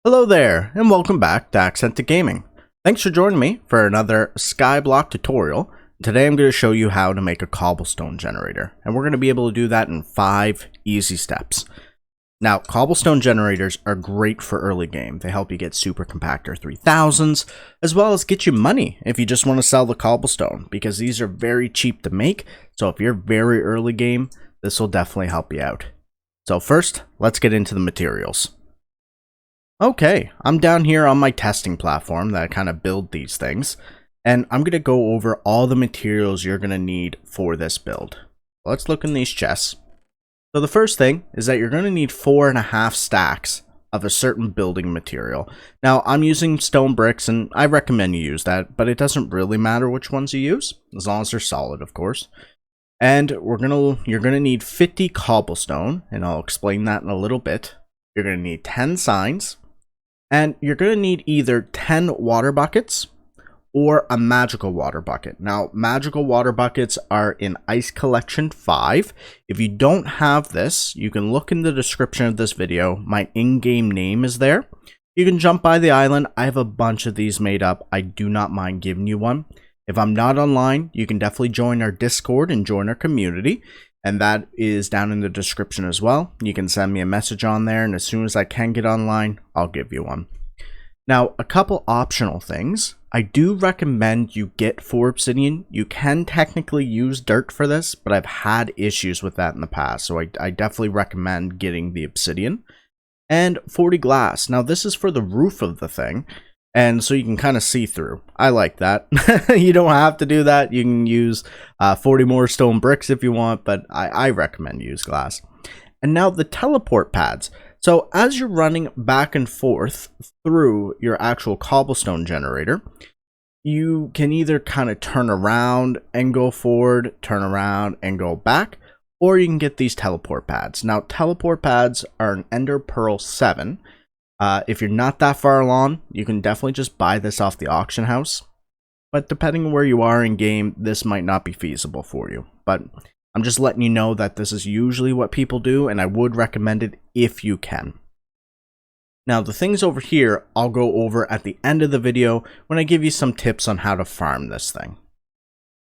Hello there, and welcome back to AccentedGaming. Thanks for joining me for another Skyblock tutorial. Today I'm going to show you how to make a cobblestone generator, and we're going to be able to do that in 5 easy steps. Now, cobblestone generators are great for early game. They help you get super compactor 3000s, as well as get you money if you just want to sell the cobblestone, because these are very cheap to make. So if you're very early game, this will definitely help you out. So first, let's get into the materials. Okay, I'm down here on my testing platform that I kind of build these things, and I'm going to go over all the materials you're going to need for this build. Let's look in these chests. So the first thing is that you're going to need 4.5 stacks of a certain building material. Now, I'm using stone bricks, and I recommend you use that, but it doesn't really matter which ones you use, as long as they're solid, of course. And you're going to need 50 cobblestone, and I'll explain that in a little bit. You're going to need 10 signs. And you're going to need either 10 water buckets or a magical water bucket. Now, magical water buckets are in Ice Collection 5. If you don't have this, you can look in the description of this video. My in-game name is there. You can jump by the island. I have a bunch of these made up. I do not mind giving you one. If I'm not online, you can definitely join our Discord and join our community. And that is down in the description as well. You can send me a message on there, and as soon as I can get online, I'll give you one. Now, a couple optional things. I do recommend you get 4 obsidian. You can technically use dirt for this, but I've had issues with that in the past, so I definitely recommend getting the obsidian. And 40 glass. Now, this is for the roof of the thing, and so you can kind of see through. I like that. You don't have to do that. You can use 40 more stone bricks if you want, but I recommend use glass. And now the teleport pads. So as you're running back and forth through your actual cobblestone generator, you can either kind of turn around and go forward, turn around and go back, or you can get these teleport pads. Now, teleport pads are an Ender Pearl 7. If you're not that far along, you can definitely just buy this off the auction house. But depending on where you are in game, this might not be feasible for you. But I'm just letting you know that this is usually what people do, and I would recommend it if you can. Now, the things over here, I'll go over at the end of the video when I give you some tips on how to farm this thing.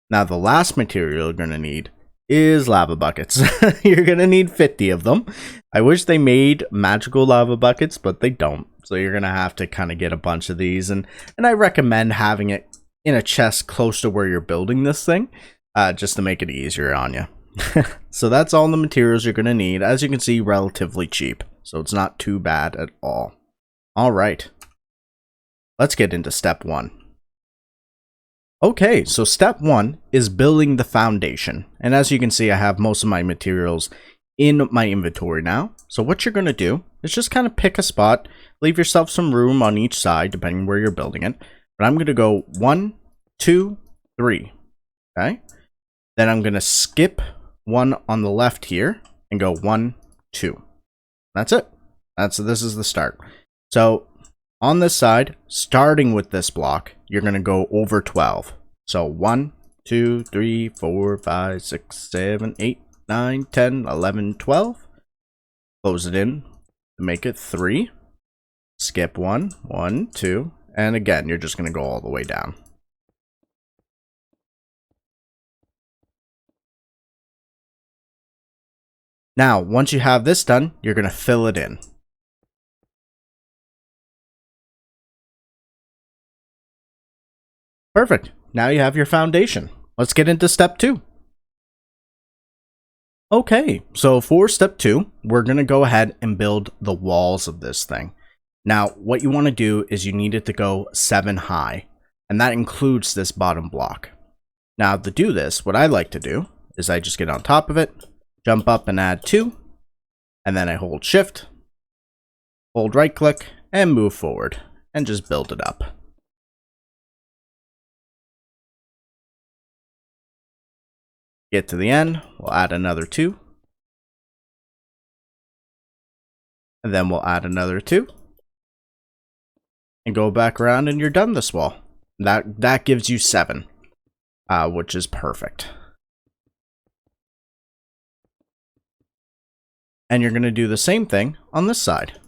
Now, the last material you're going to need is lava buckets. You're gonna need 50 of them. I wish they made magical lava buckets, but they don't, so you're gonna have to kind of get a bunch of these, and I recommend having it in a chest close to where you're building this thing, just to make it easier on you. So that's all the materials you're gonna need. As you can see, relatively cheap, so it's not too bad at all. All right, let's get into step 1. Okay, so step 1 is building the foundation. And as you can see, I have most of my materials in my inventory now. So what you're going to do is just kind of pick a spot, leave yourself some room on each side, depending where you're building it. But I'm going to go 1, 2, 3. Okay. Then I'm going to skip 1 on the left here and go 1, 2. That's it. This is the start. So on this side, starting with this block, you're going to go over 12. So 1, 2, 3, 4, 5, 6, 7, 8, 9, 10, 11, 12. Close it in to make it 3. Skip 1, 1, 2. And again, you're just going to go all the way down. Now, once you have this done, you're going to fill it in. Perfect. Now you have your foundation. Let's get into step 2. Okay, so for step 2, we're going to go ahead and build the walls of this thing. Now, what you want to do is you need it to go 7 high, and that includes this bottom block. Now, to do this, what I like to do is I just get on top of it, jump up and add 2, and then I hold shift, hold right click, and move forward, and just build it up. Get to the end, we'll add another 2. And then we'll add another 2. And go back around and you're done this wall. That gives you 7. which is perfect. And you're going to do the same thing on this side.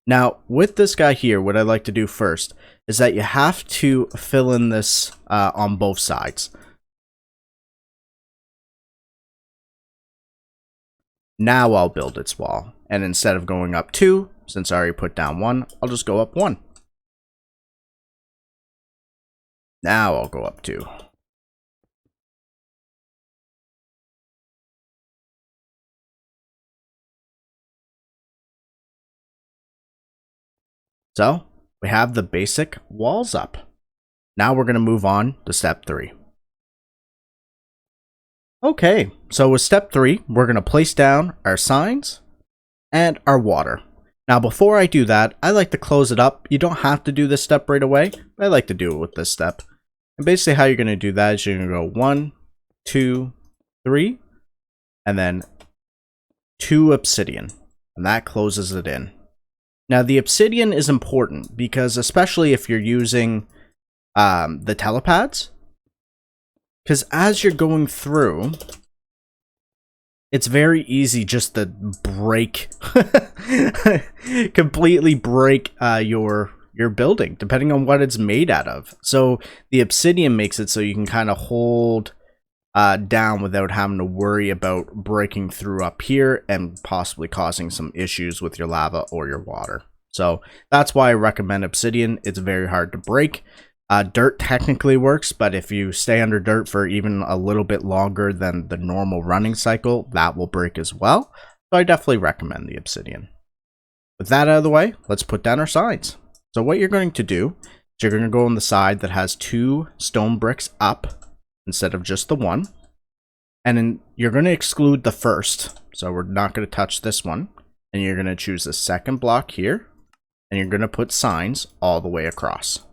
Now, with this guy here, what I'd like to do first is that you have to fill in this on both sides. Now I'll build its wall. And instead of going up 2, since I already put down 1, I'll just go up 1. Now I'll go up 2. So, we have the basic walls up. Now we're going to move on to step 3. Okay, so with step 3, we're going to place down our signs and our water. Now before I do that, I like to close it up. You don't have to do this step right away, but I like to do it with this step. And basically how you're going to do that is you're going to go 1, 2, 3, and then 2 obsidian. And that closes it in. Now the obsidian is important because especially if you're using the telepads, because as you're going through, it's very easy just to break, completely break your building, depending on what it's made out of. So the obsidian makes it so you can kind of hold down without having to worry about breaking through up here and possibly causing some issues with your lava or your water. So that's why I recommend obsidian. It's very hard to break. Dirt technically works, but if you stay under dirt for even a little bit longer than the normal running cycle, that will break as well. So I definitely recommend the obsidian. With that out of the way, let's put down our sides. So what you're going to do is you're going to go on the side that has 2 stone bricks up instead of just the 1. And then you're going to exclude the first. So we're not going to touch this one. And you're going to choose the second block here. And you're going to put signs all the way across.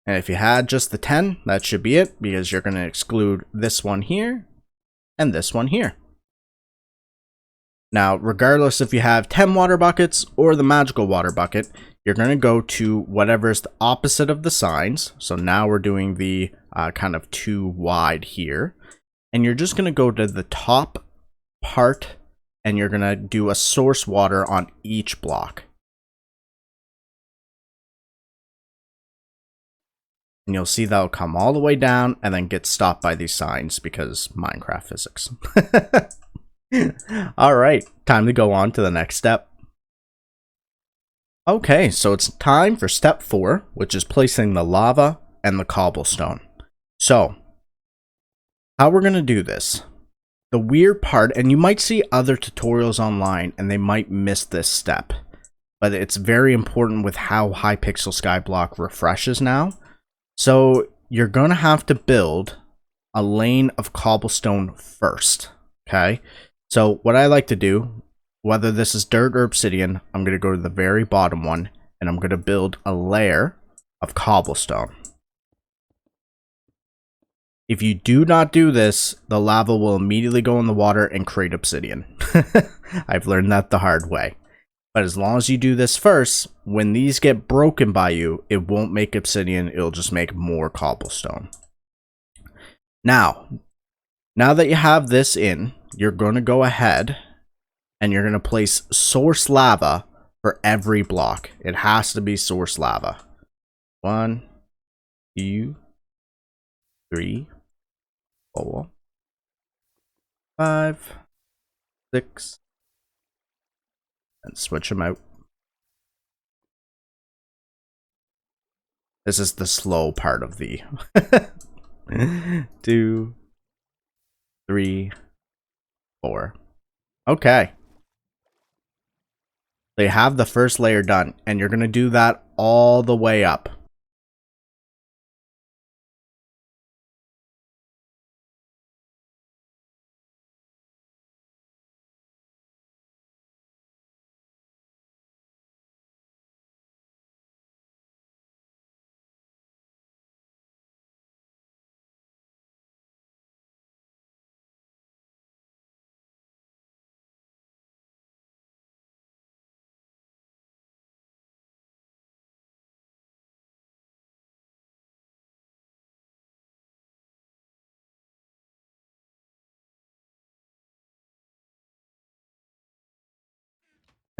And if you had just the 10, that should be it, because you're going to exclude this one here and this one here. Now, regardless if you have 10 water buckets or the magical water bucket, you're going to go to whatever is the opposite of the signs. So now we're doing the kind of 2 wide here. And you're just going to go to the top part and you're going to do a source water on each block. And you'll see that'll come all the way down and then get stopped by these signs because Minecraft physics. Alright, time to go on to the next step. Okay, so it's time for step 4, which is placing the lava and the cobblestone. So, how we're going to do this. The weird part, and you might see other tutorials online and they might miss this step, but it's very important with how Hypixel Skyblock refreshes now. So you're going to have to build a lane of cobblestone first, okay? So what I like to do, whether this is dirt or obsidian, I'm going to go to the very bottom one, and I'm going to build a layer of cobblestone. If you do not do this, the lava will immediately go in the water and create obsidian. I've learned that the hard way. But as long as you do this first, when these get broken by you, it won't make obsidian, it'll just make more cobblestone. Now that you have this in, you're going to go ahead and you're going to place source lava for every block. It has to be source lava. 1, 2, 3, 4, 5, 6, and switch them out. This is the slow part of the 2, 3, 4. Okay. So you have the first layer done, and you're going to do that all the way up.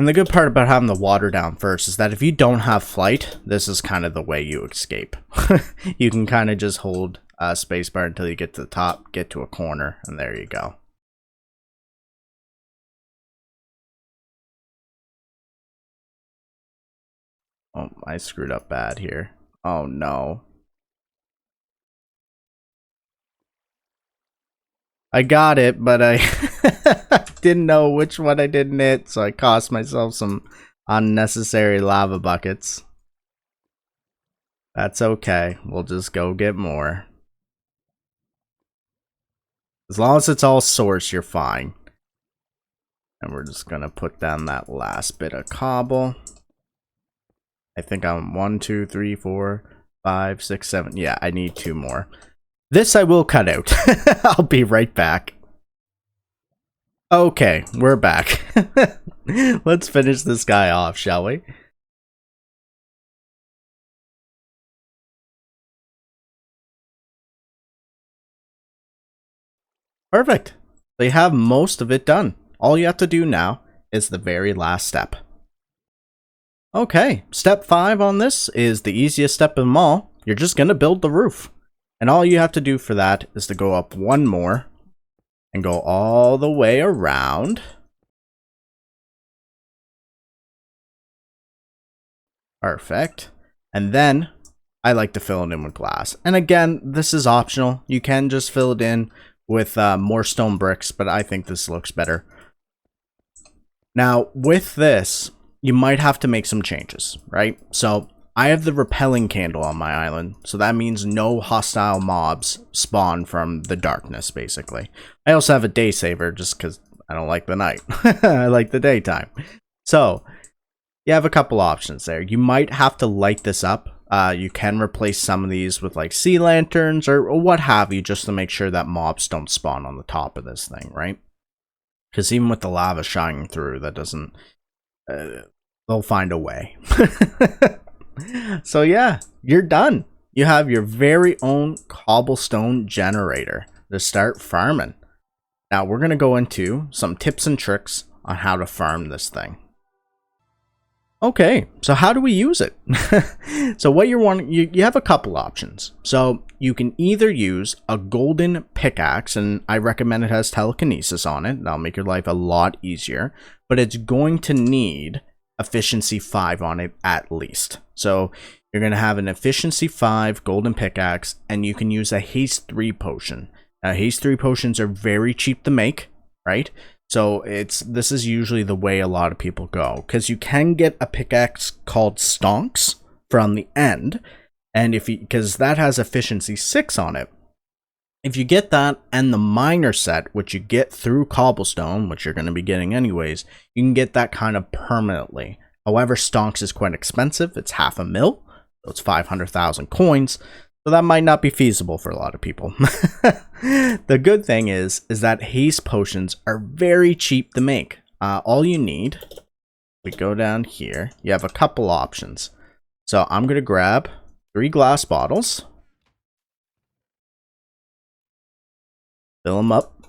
And the good part about having the water down first is that if you don't have flight, this is kind of the way you escape. You can kind of just hold spacebar until you get to the top, get to a corner, and there you go. Oh, I screwed up bad here. Oh no. I got it, but I didn't know which one I didn't hit, so I cost myself some unnecessary lava buckets. That's okay. We'll just go get more. As long as it's all source, you're fine. And we're just gonna put down that last bit of cobble. I think I'm 1, 2, 3, 4, 5, 6, 7. Yeah, I need 2 more. This I will cut out. I'll be right back. Okay, we're back. Let's finish this guy off, shall we? Perfect. So you have most of it done. All you have to do now is the very last step. Okay, step 5 on this is the easiest step of them all. You're just going to build the roof. And all you have to do for that is to go up 1 more and go all the way around. Perfect. And then I like to fill it in with glass. And again, this is optional. You can just fill it in with more stone bricks, but I think this looks better. Now, with this, you might have to make some changes, right? So I have the repelling candle on my island, so that means no hostile mobs spawn from the darkness, basically. I also have a day saver just because I don't like the night. I like the daytime. So you have a couple options there. You might have to light this up. You can replace some of these with like sea lanterns or what have you, just to make sure that mobs don't spawn on the top of this thing, right? Because even with the lava shining through, that doesn't... they'll find a way. So yeah, you're done. You have your very own cobblestone generator to start farming. Now we're going to go into some tips and tricks on how to farm this thing. Okay, so how do we use it? So what you have a couple options. So you can either use a golden pickaxe, and I recommend it has telekinesis on it. That'll make your life a lot easier, but it's going to need efficiency 5 on it at least. So you're going to have an efficiency 5 golden pickaxe, and you can use a haste 3 potion. Now, haste 3 potions are very cheap to make, right? So this is usually the way a lot of people go, because you can get a pickaxe called stonks from the end, and because that has efficiency 6 on it. If you get that and the miner set, which you get through cobblestone, which you're going to be getting anyways, you can get that kind of permanently. However, stonks is quite expensive. It's 500,000, so it's 500,000 coins. So that might not be feasible for a lot of people. The good thing is that haste potions are very cheap to make. All you need, we go down here, you have a couple options. So I'm going to grab 3 glass bottles. Fill them up.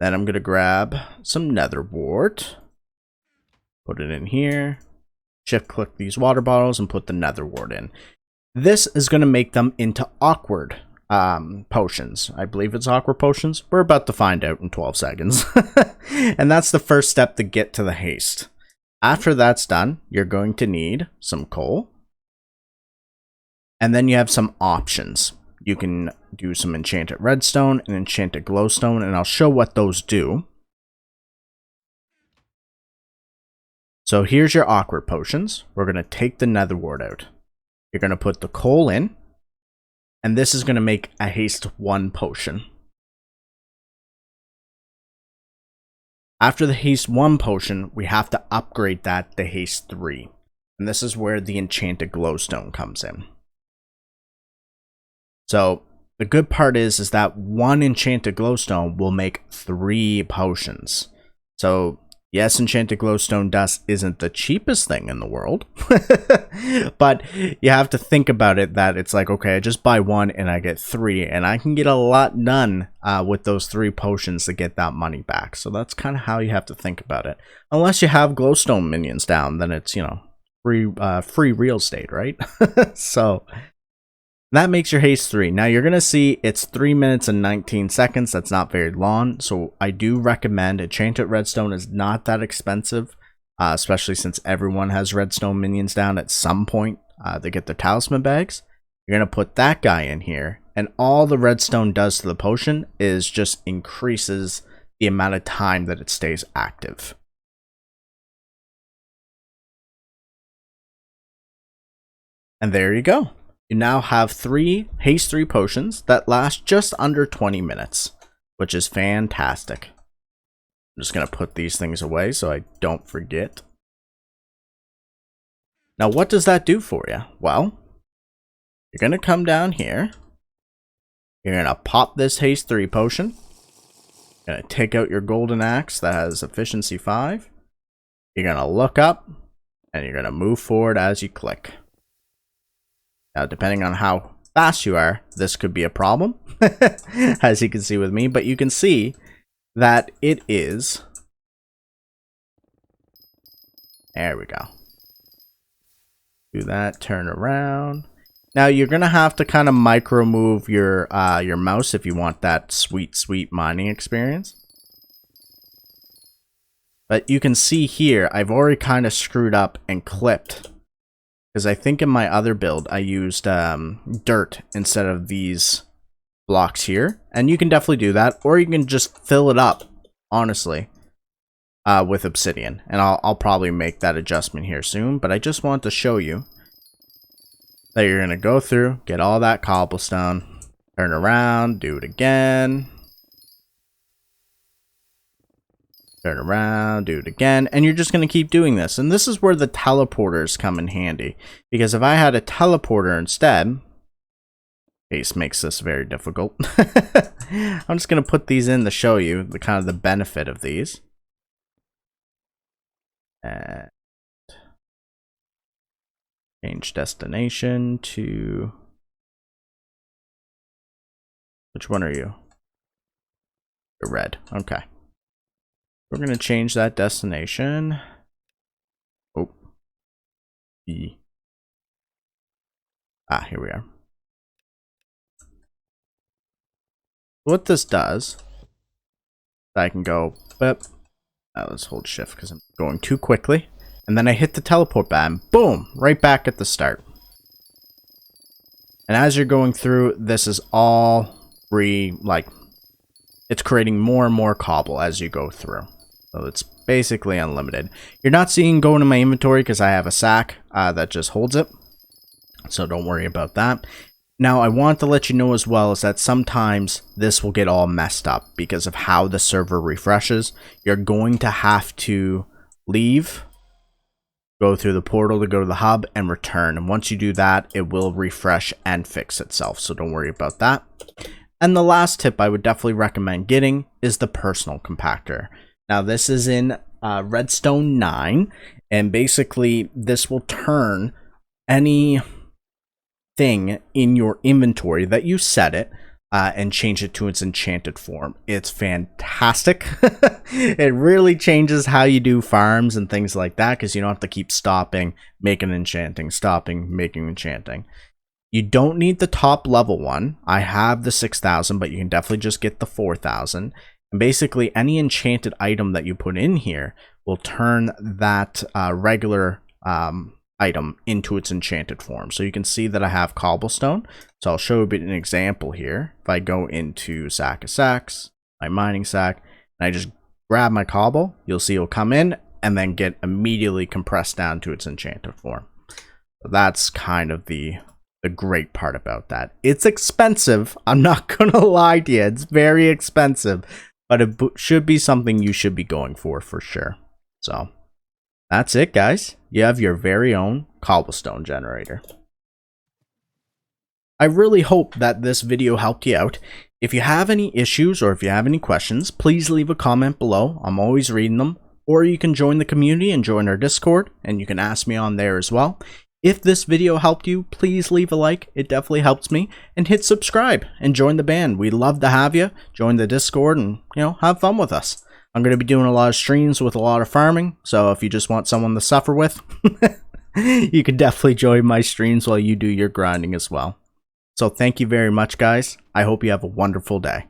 Then I'm going to grab some nether wart. Put it in here. Shift click these water bottles and put the nether wart in. This is going to make them into awkward potions. I believe it's awkward potions. We're about to find out in 12 seconds. And that's the first step to get to the haste. After that's done, you're going to need some coal. And then you have some options. You can do some enchanted redstone and enchanted glowstone, and I'll show what those do. So here's your awkward potions. We're going to take the nether wart out. You're going to put the coal in, and this is going to make a haste 1 potion. After the haste 1 potion, we have to upgrade that to haste 3. And this is where the enchanted glowstone comes in. So the good part is that 1 enchanted glowstone will make 3 potions. So Yes, enchanted glowstone dust isn't the cheapest thing in the world, but you have to think about it that it's like, okay, I just buy one and I get 3, and I can get a lot done with those 3 potions to get that money back. So that's kind of how you have to think about it. Unless you have glowstone minions down, then it's, you know, free real estate, right? So that makes your haste 3. Now you're going to see it's 3 minutes and 19 seconds. That's not very long. So I do recommend enchanted redstone is not that expensive, especially since everyone has redstone minions down at some point to get their talisman bags. You're going to put that guy in here, and all the redstone does to the potion is just increases the amount of time that it stays active. And there you go. You now have 3 haste 3 potions that last just under 20 minutes, which is fantastic. I'm just going to put these things away so I don't forget. Now, what does that do for you? Well, you're going to come down here. You're going to pop this haste 3 potion. You're going to take out your golden axe that has efficiency 5. You're going to look up, and you're going to move forward as you click. Now, depending on how fast you are, this could be a problem, as you can see with me, but you can see that it is. There we go. Do that, turn around. Now, you're going to have to kind of micro move your mouse if you want that sweet, sweet mining experience. But you can see here, I've already kind of screwed up and clipped. Because I think in my other build, I used dirt instead of these blocks here. And you can definitely do that. Or you can just fill it up, honestly, with obsidian. And I'll probably make that adjustment here soon. But I just want to show you that you're going to go through, get all that cobblestone, turn around, do it again. Turn around, do it again, and you're just going to keep doing this. And this is where the teleporters come in handy. Because if I had a teleporter instead, Ace makes this very difficult. I'm just going to put these in to show you the kind of the benefit of these. And change destination to... Which one are you? You're red. Okay. We're going to change that destination. Oh. E. Ah, here we are. What this does, I can go, let's hold shift because I'm going too quickly. And then I hit the teleport button, boom, right back at the start. And as you're going through, this is all it's creating more and more cobble as you go through. So it's basically unlimited. You're not seeing go into my inventory because I have a sack that just holds it. So don't worry about that. Now I want to let you know as well is that sometimes this will get all messed up because of how the server refreshes. You're going to have to leave, go through the portal to go to the hub and return. And once you do that, it will refresh and fix itself. So don't worry about that. And the last tip I would definitely recommend getting is the personal compactor. Now this is in Redstone 9, and basically this will turn anything in your inventory that you set it and change it to its enchanted form. It's fantastic. It really changes how you do farms and things like that because you don't have to keep stopping, making enchanting, stopping, making enchanting. You don't need the top level one. I have the 6,000, but you can definitely just get the 4,000. And basically, any enchanted item that you put in here will turn that regular item into its enchanted form. So you can see that I have cobblestone. So I'll show you an example here. If I go into sack of sacks, my mining sack, and I just grab my cobble, you'll see it'll come in and then get immediately compressed down to its enchanted form. So that's kind of the great part about that. It's expensive. I'm not gonna lie to you. It's very expensive. But it should be something you should be going for sure. So that's it, guys. You have your very own cobblestone generator. I really hope that this video helped you out. If you have any issues or if you have any questions, please leave a comment below. I'm always reading them. or you can join the community and join our Discord, and you can ask me on there as well. If this video helped you, please leave a like. It definitely helps me. And hit subscribe and join the band. We'd love to have you. Join the Discord and, have fun with us. I'm going to be doing a lot of streams with a lot of farming, so if you just want someone to suffer with, you can definitely join my streams while you do your grinding as well. So thank you very much, guys. I hope you have a wonderful day.